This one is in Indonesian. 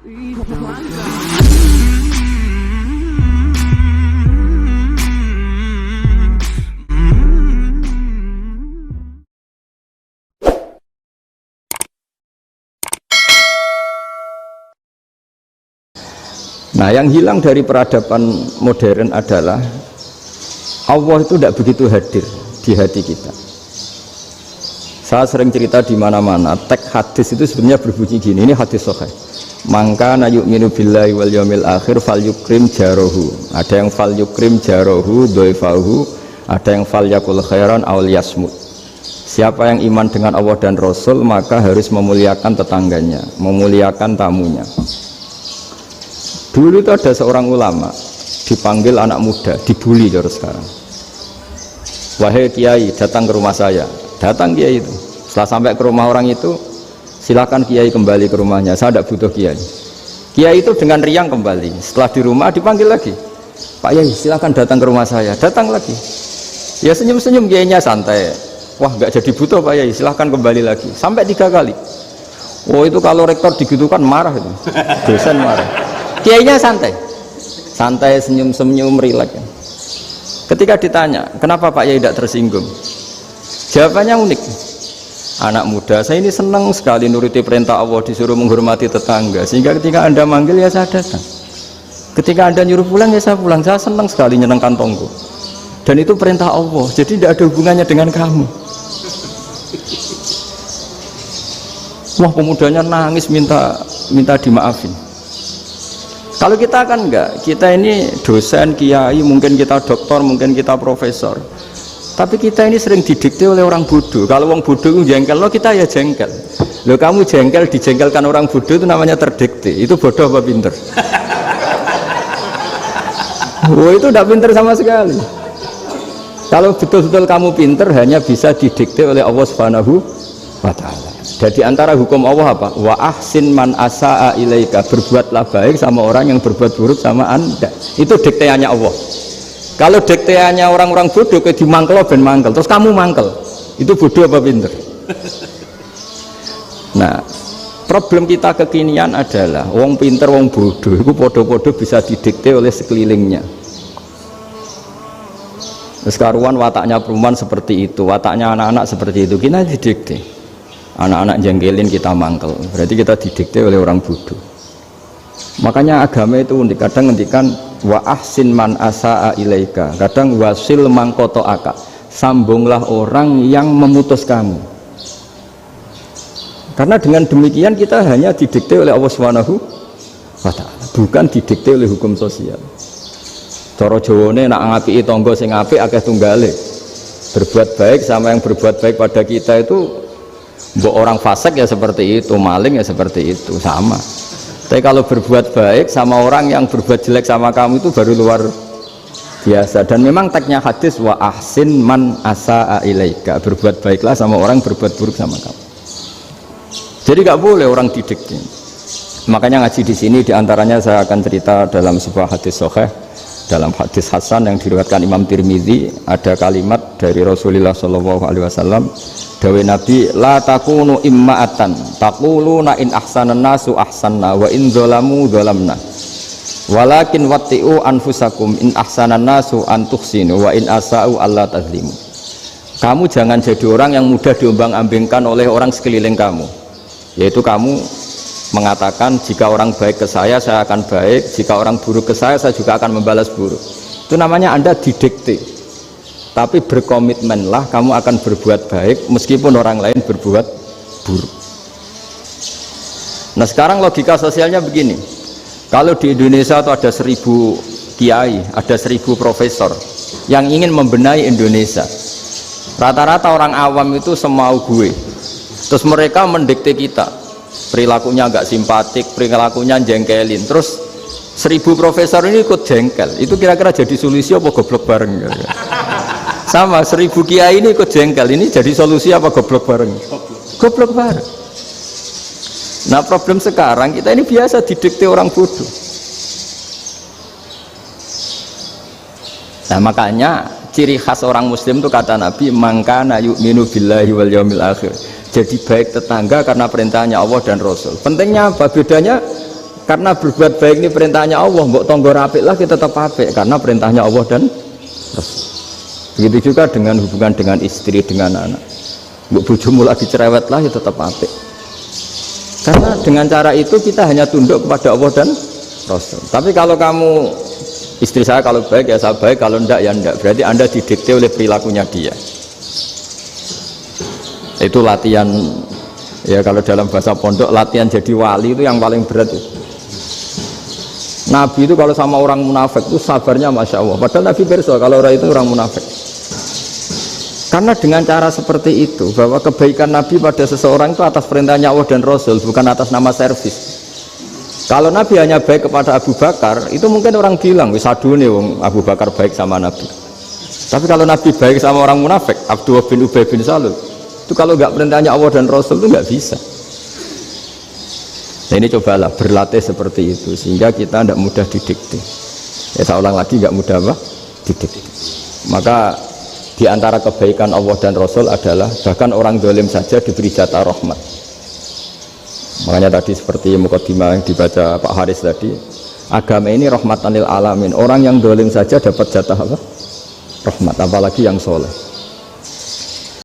Nah, yang hilang dari peradaban modern adalah Allah itu tidak begitu hadir di hati kita. Saya sering cerita di mana-mana, teks hadis itu sebenarnya berbunyi gini, ini hadis sahih. Mangka na yu'minu billahi wal yaumil akhir fal yukrim jarohu. Ada yang fal yukrim jarohu doifahu, ada yang fal yakul khairan aw yasmut. Siapa yang iman dengan Allah dan Rasul maka harus memuliakan tetangganya, memuliakan tamunya. Dulu itu ada seorang ulama dipanggil anak muda, dibully cara sekarang. Wahai kiai, datang ke rumah saya. Datang kiai itu. Setelah sampai ke rumah orang itu, silakan kiai kembali ke rumahnya. Saya tidak butuh kiai. Kiai itu dengan riang kembali. Setelah di rumah dipanggil lagi. Pak Yai, silakan datang ke rumah saya. Datang lagi. Ya senyum-senyum kiainya santai. Wah, nggak jadi butuh Pak Yai. Silakan kembali lagi. Sampai 3 kali. Oh itu kalau rektor digitukan marah itu. Dosen marah. Kiainya santai, santai senyum-senyum rileks. Ketika ditanya, kenapa Pak Yai tidak tersinggung? Jawabannya unik. Anak muda, saya ini senang sekali nuruti perintah Allah, disuruh menghormati tetangga. Sehingga ketika Anda manggil ya saya datang. Ketika Anda nyuruh pulang ya saya pulang. Saya senang sekali nyenang kantongku. Dan itu perintah Allah, jadi tidak ada hubungannya dengan kamu. Wah, pemudanya nangis minta dimaafin. Kalau kita kan enggak, kita ini dosen, kiai, mungkin kita doktor, mungkin kita profesor. Tapi kita ini sering didikte oleh orang bodoh. Kalau orang bodoh itu jengkel, lo kita ya jengkel. Lo kamu jengkel, dijengkelkan orang bodoh itu namanya terdikte. Itu bodoh apa pinter? Oh itu tidak pinter sama sekali. Kalau betul-betul kamu pinter, hanya bisa didikte oleh Allah Subhanahu wa Ta'ala. Jadi antara hukum Allah apa? Wa ahsin man asa'a ilaika, berbuatlah baik sama orang yang berbuat buruk sama Anda. Itu dikteannya Allah. Kalau dikteannya orang-orang bodoh kayak dimangkel ben mangkel, terus kamu mangkel. Itu bodoh apa pinter? Nah, problem kita kekinian adalah wong pinter, wong bodoh itu podo-podo bisa didikte oleh sekelilingnya. Sekarang wataknya perumahan seperti itu, wataknya anak-anak seperti itu, kita didikte. Anak-anak jengkelin kita mangkel, berarti kita didikte oleh orang bodoh. Makanya agama itu unik, kadang ngendikan wa ahsin man asa'a ilaika, kadang wasil mangkoto aka, sambunglah orang yang memutus kamu. Karena dengan demikian kita hanya didikte oleh Allah Subhanahu wa Ta'ala, bukan didikte oleh hukum sosial. Cara Jawane nak ngapiki tangga sing apik akeh tunggale. Berbuat baik sama yang berbuat baik pada kita itu, mbok orang fasik ya seperti itu, maling ya seperti itu, sama. Tapi kalau berbuat baik sama orang yang berbuat jelek sama kamu itu baru luar biasa. Dan memang teksnya hadis wa ahsin man asa'a ilaika, berbuat baiklah sama orang berbuat buruk sama kamu. Jadi nggak boleh orang didikte. Makanya ngaji di sini diantaranya saya akan cerita dalam sebuah hadis sahih, dalam hadis hasan yang diriwayatkan Imam Tirmidzi, ada kalimat dari Rasulullah SAW. Dawe Nabi, la takunu imma'atan taquluna in ahsanan nasu ahsanna wa in zalamu zalamna walakin watti'u anfusakum in ahsanan nasu an tuhsinu wa in asa'u alla tazlimu. Kamu jangan jadi orang yang mudah diombang-ambingkan oleh orang sekeliling kamu, yaitu kamu mengatakan jika orang baik ke saya akan baik, jika orang buruk ke saya juga akan membalas buruk. Itu namanya Anda didikte. Tapi berkomitmenlah kamu akan berbuat baik meskipun orang lain berbuat buruk. Nah sekarang logika sosialnya begini, kalau di Indonesia itu ada 1000 kiai, ada 1000 profesor yang ingin membenahi Indonesia, rata-rata orang awam itu semau gue, terus mereka mendikte kita, perilakunya agak simpatik, perilakunya jengkelin, terus 1000 profesor ini ikut jengkel. Itu kira-kira jadi solusi apa goblok bareng? Sama 1000 kiai ini ikut jengkel, ini jadi solusi apa goblok bareng? Goblok bareng. Nah problem sekarang kita ini biasa didikte orang bodoh. Nah makanya ciri khas orang muslim itu kata Nabi, mangkana yu'minu billahi wal yaumil akhir, jadi baik tetangga karena perintahnya Allah dan Rasul. Pentingnya apa? Bedanya Karena berbuat baik ini perintahnya Allah, mbok tonggo apik lah kita tetap apik karena perintahnya Allah dan Rasul. Begitu juga dengan hubungan dengan istri, dengan anak. Mbok bojomu lagi cerewet lah ya tetap apik. Karena dengan cara itu kita hanya tunduk kepada Allah dan Rasul. Tapi kalau kamu, istri saya kalau baik ya saya baik, kalau enggak ya enggak, berarti Anda didikte oleh perilakunya dia. Itu latihan, ya kalau dalam bahasa pondok, latihan jadi wali itu yang paling berat itu. Nabi itu kalau sama orang munafik itu sabarnya Masya Allah. Padahal Nabi berso kalau orang itu orang munafik. Karena dengan cara seperti itu, bahwa kebaikan Nabi pada seseorang itu atas perintahnya Allah dan Rasul, bukan atas nama servis. Kalau Nabi hanya baik kepada Abu Bakar, itu mungkin orang bilang, wisadune wong Abu Bakar baik sama Nabi. Tapi kalau Nabi baik sama orang munafik, Abdullah bin Ubay bin Salul, itu kalau nggak perintahnya Allah dan Rasul itu nggak bisa. Nah ini cobalah berlatih seperti itu sehingga kita tidak mudah didikte. Ya saya ulang lagi, nggak mudah apa? Didikte. Maka di antara kebaikan Allah dan Rasul adalah bahkan orang dolim saja diberi jatah rahmat. Makanya tadi seperti mukadimah yang dibaca Pak Haris tadi, agama ini rahmatan lil alamin. Orang yang dolim saja dapat jatah apa? Rahmat, apalagi yang soleh.